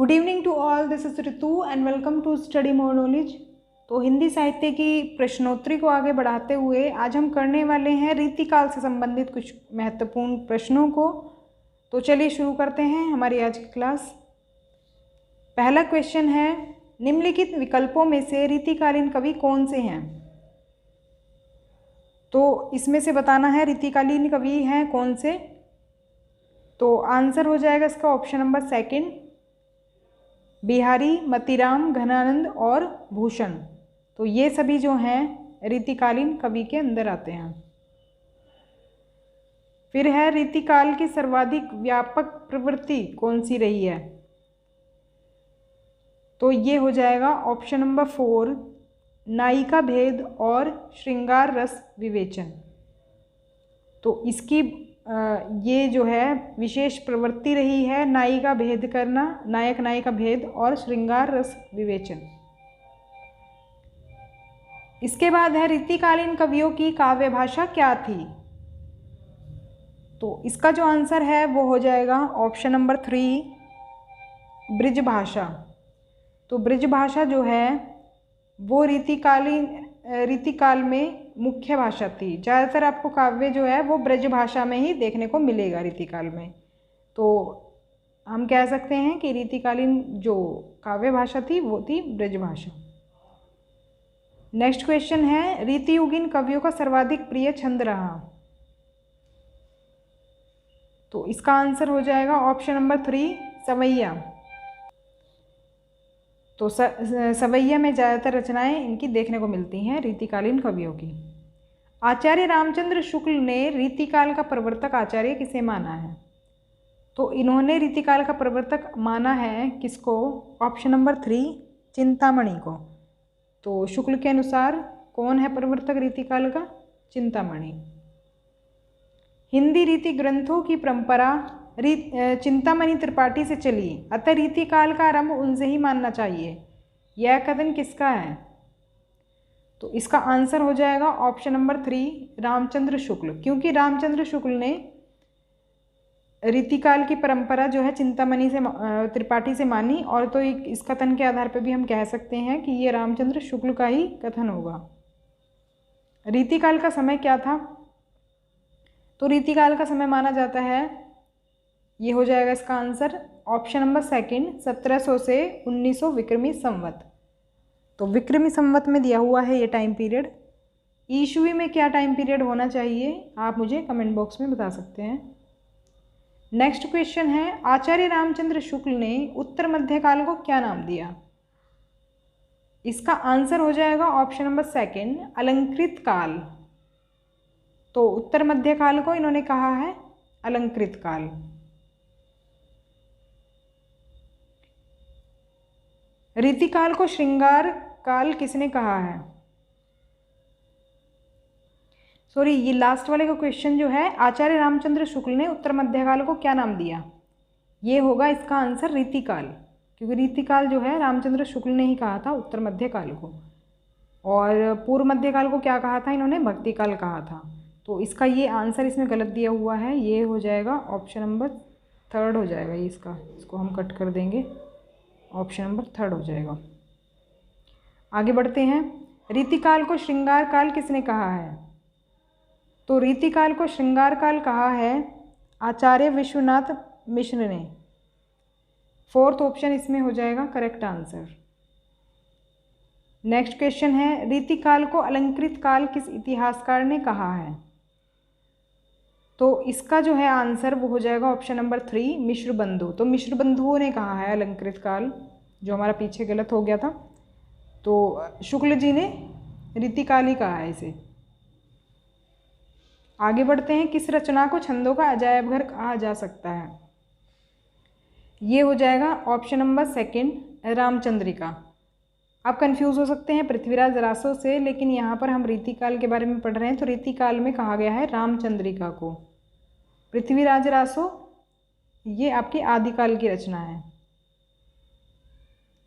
Good evening to all, this is Ritu and welcome to study more knowledge. तो हिंदी साहित्य की प्रश्नोत्तरी को आगे बढ़ाते हुए आज हम करने वाले हैं रीतिकाल से संबंधित कुछ महत्वपूर्ण प्रश्नों को। तो चलिए शुरू करते हैं हमारी आज की क्लास। पहला क्वेश्चन है, निम्नलिखित विकल्पों में से रीतिकालीन कवि कौन से हैं? तो इसमें से बताना है रीतिकालीन कवि हैं कौन से। तो आंसर हो जाएगा इसका option number second, Bihari, Matiram, Ghananand और भूषण। तो ये सभी जो हैं रीतिकालीन कवि के अंदर आते हैं। फिर है, रीतिकाल की सर्वाधिक व्यापक प्रवृत्ति कौन सी रही है? तो ये हो जाएगा ऑप्शन नंबर 4, नायिका भेद और श्रृंगार रस विवेचन। तो इसकी ये जो है विशेष प्रवृत्ति रही है नायिका भेद करना, नायक नायिका भेद और श्रृंगार रस विवेचन। इसके बाद है, रीतिकालीन कवियों की काव्य भाषा क्या थी? तो इसका जो आंसर है वो हो जाएगा ऑप्शन नंबर 3, ब्रिज भाषा। तो ब्रिज भाषा जो है वो रीतिकाल में मुख्य भाषा थी। ज़्यादातर आपको काव्य जो है वो ब्रज भाषा में ही देखने को मिलेगा रीतिकाल में। तो हम कह सकते हैं कि रीतिकालीन जो काव्य भाषा थी वो थी ब्रज भाषा। नेक्स्ट क्वेश्चन है, रीतियुगीन कवियों का सर्वाधिक प्रिय छंद रहा? तो इसका आंसर हो जाएगा ऑप्शन नंबर 3, सवैया। तो सवैया में ज़्यादातर रचनाएं इनकी देखने को मिलती हैं रीतिकालीन कवियों की। आचार्य रामचंद्र शुक्ल ने रीतिकाल का प्रवर्तक आचार्य किसे माना है? तो इन्होंने रीतिकाल का प्रवर्तक माना है किसको? ऑप्शन नंबर 3, चिंतामणि को। तो शुक्ल के अनुसार कौन है प्रवर्तक रीतिकाल का? चिंतामणि। हिंदी रीति ग्रंथों की परंपरा चिंतामणि त्रिपाठी से चली, अतः रीतिकाल का आरंभ उनसे ही मानना चाहिए। यह कथन किसका है? तो इसका आंसर हो जाएगा ऑप्शन नंबर 3, रामचंद्र शुक्ल। क्योंकि रामचंद्र शुक्ल ने रीतिकाल की परंपरा जो है चिंतामणि से त्रिपाठी से मानी, और तो इस कथन के आधार पर भी हम कह सकते हैं कि ये रामचंद्र शुक्ल का ही कथन होगा। रीतिकाल का समय क्या था? तो रीतिकाल का समय माना जाता है, ये हो जाएगा इसका आंसर ऑप्शन नंबर सेकंड, 1700 से 1900 विक्रमी संवत। तो विक्रमी संवत में दिया हुआ है ये टाइम पीरियड। ईस्वी में क्या टाइम पीरियड होना चाहिए आप मुझे कमेंट बॉक्स में बता सकते हैं। नेक्स्ट क्वेश्चन है, आचार्य रामचंद्र शुक्ल ने उत्तर मध्यकाल को क्या नाम दिया? इसका आंसर हो जाएगा ऑप्शन नंबर सेकंड, अलंकृत काल। तो उत्तर मध्यकाल को इन्होंने कहा है अलंकृत काल। रीतिकाल को श्रृंगार काल किसने कहा है? सॉरी, ये लास्ट वाले का क्वेश्चन जो है, आचार्य रामचंद्र शुक्ल ने उत्तर मध्यकाल को क्या नाम दिया? ये होगा इसका आंसर रीतिकाल, क्योंकि रीतिकाल जो है रामचंद्र शुक्ल ने ही कहा था उत्तर मध्यकाल को, और पूर्व मध्यकाल को क्या कहा था इन्होंने? भक्तिकाल कहा था। तो इसका ये आंसर इसमें गलत दिया हुआ है, ये हो जाएगा ऑप्शन नंबर 3 हो जाएगा ये इसको हम कट कर देंगे, ऑप्शन नंबर 3 हो जाएगा। आगे बढ़ते हैं, रीतिकाल को श्रृंगार काल किसने कहा है? तो रीतिकाल को श्रृंगार काल कहा है आचार्य विश्वनाथ मिश्र ने। 4th ऑप्शन इसमें हो जाएगा करेक्ट आंसर। नेक्स्ट क्वेश्चन है, रीतिकाल को अलंकृत काल किस इतिहासकार ने कहा है? तो इसका जो है आंसर वो हो जाएगा ऑप्शन नंबर 3, मिश्र बंधु। तो मिश्र बंधुओं ने कहा है अलंकृत काल, जो हमारा पीछे गलत हो गया था। तो शुक्ल जी ने रीतिकाल ही कहा है इसे। आगे बढ़ते हैं, किस रचना को छंदों का अजायब घर कहा जा सकता है? ये हो जाएगा ऑप्शन नंबर सेकंड, रामचंद्रिका। आप कंफ्यूज हो सकते हैं पृथ्वीराज रासो से, लेकिन यहाँ पर हम रीतिकाल के बारे में पढ़ रहे हैं, तो रीतिकाल में कहा गया है रामचंद्रिका को। पृथ्वीराज रासो ये आपकी आदिकाल की रचना है।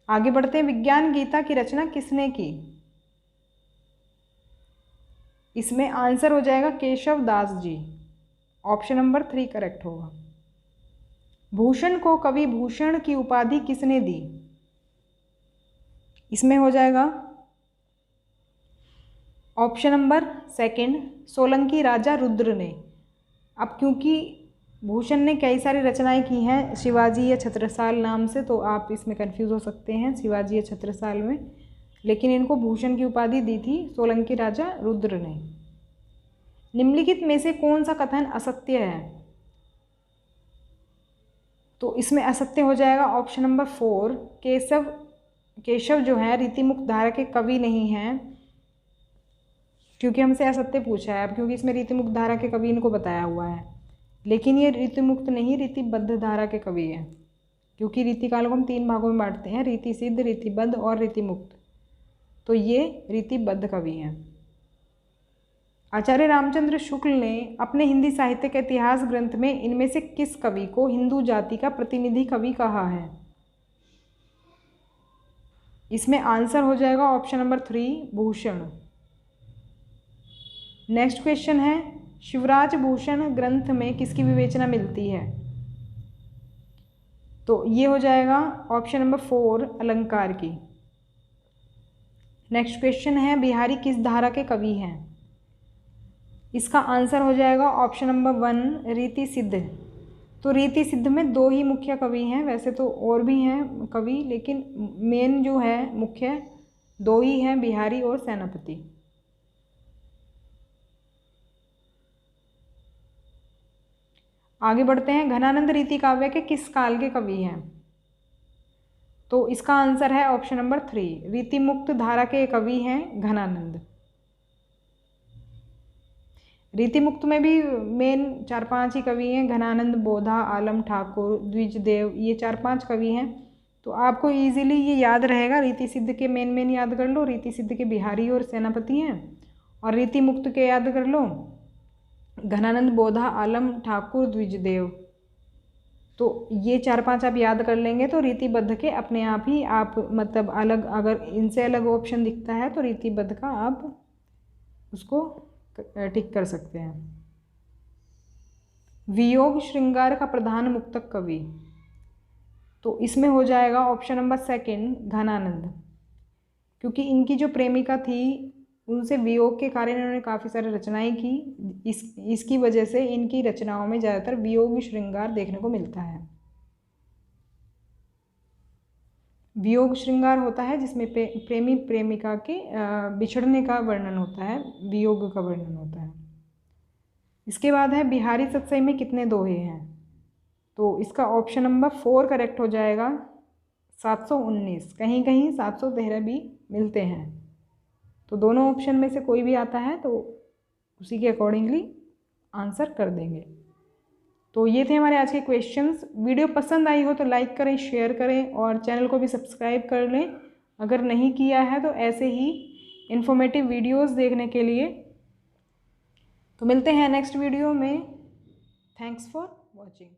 आगे बढ़ते हैं, विज्ञान गीता की रचना किसने की? इसमें आंसर हो जाएगा Keshav Das ji. Option number 3 correct होगा। भूषण को कवि भूषण की उपाधि किसने दी? इसमें हो जाएगा ऑप्शन नंबर सेकंड, सोलंकी राजा रुद्र ने। अब क्योंकि भूषण ने कई सारी रचनाएं की हैं शिवाजी या छत्रसाल नाम से, तो आप इसमें कंफ्यूज हो सकते हैं शिवाजी या छत्रसाल में, लेकिन इनको भूषण की उपाधि दी थी सोलंकी राजा रुद्र ने। निम्नलिखित में से कौन सा कथन असत्य है? तो इसमें असत्य हो जाएगा ऑप्शन नंबर 4, केशव जो है रीतिमुक्त धारा के कवि नहीं हैं, क्योंकि हमसे असत्य पूछा है। अब क्योंकि इसमें रीतिमुक्त धारा के कवि इनको बताया हुआ है, लेकिन ये रीतिमुक्त नहीं रीतिबद्ध धारा के कवि हैं, क्योंकि रीतिकाल को हम 3 भागों में बांटते हैं, रीति सिद्ध, रीतिबद्ध और रीतिमुक्त। तो ये रीतिबद्ध कवि हैं। आचार्य रामचंद्र शुक्ल ने अपने हिंदी साहित्य के इतिहास ग्रंथ में इनमें से किस कवि को हिंदू जाति का प्रतिनिधि कवि कहा है? इसमें आंसर हो जाएगा option number 3, Bhushan. Next question है, शिवराज भूषण ग्रंथ में किसकी विवेचना मिलती है? तो ये हो जाएगा ऑप्शन नंबर 4, अलंकार की। नेक्स्ट क्वेश्चन है, बिहारी किस धारा के कवि हैं? इसका आंसर हो जाएगा ऑप्शन नंबर 1, रीति सिद्ध। तो रीति सिद्ध में 2 ही मुख्य कवि हैं, वैसे तो और भी हैं कवि, लेकिन मेन जो है मुख्य 2 ही हैं, बिहारी और सेनापति। आगे बढ़ते हैं, घनानंद रीति काव्य के किस काल के कवि हैं? तो इसका आंसर है ऑप्शन नंबर 3, रीतिमुक्त धारा के कवि हैं घनानंद। रीतिमुक्त में भी मेन 4-5 ही कवि हैं, घनानंद, बोधा, आलम ठाकुर, द्विजदेव, ये 4-5 कवि हैं। तो आपको इजीली ये याद रहेगा, रीति सिद्ध के मेन याद कर लो, रीति सिद्ध के बिहारी और सेनापति हैं, और रीति मुक्त के याद कर लो, घनानंद, बोधा, आलम ठाकुर, द्विजदेव। तो ये 4-5 आप याद कर लेंगे तो रीतिबद्ध के अपने आप ही आप मतलब अलग, अगर इनसे अलग ऑप्शन दिखता है तो रीतिबद्ध का आप उसको टिक कर सकते हैं। वियोग श्रृंगार का प्रधान मुक्तक कवि? तो इसमें हो जाएगा ऑप्शन नंबर 2, घनानंद, क्योंकि इनकी जो प्रेमिका थी उनसे वियोग के कारण इन्होंने काफ़ी सारी रचनाएं की। इसकी वजह से इनकी रचनाओं में ज़्यादातर वियोग श्रृंगार देखने को मिलता है। वियोग श्रृंगार होता है जिसमें प्रेमी प्रेमिका के बिछड़ने का वर्णन होता है, वियोग का वर्णन होता है। इसके बाद है, बिहारी सतसई में कितने दोहे हैं? तो इसका ऑप्शन नंबर 4 करेक्ट हो जाएगा, 719। कहीं कहीं 713 भी मिलते हैं, तो दोनों ऑप्शन में से कोई भी आता है तो उसी के अकॉर्डिंगली आंसर कर देंगे। तो ये थे हमारे आज के क्वेश्चंस। वीडियो पसंद आई हो तो लाइक करें, शेयर करें और चैनल को भी सब्सक्राइब कर लें अगर नहीं किया है तो, ऐसे ही इन्फॉर्मेटिव वीडियोस देखने के लिए। तो मिलते हैं नेक्स्ट वीडियो में। Thanks for watching.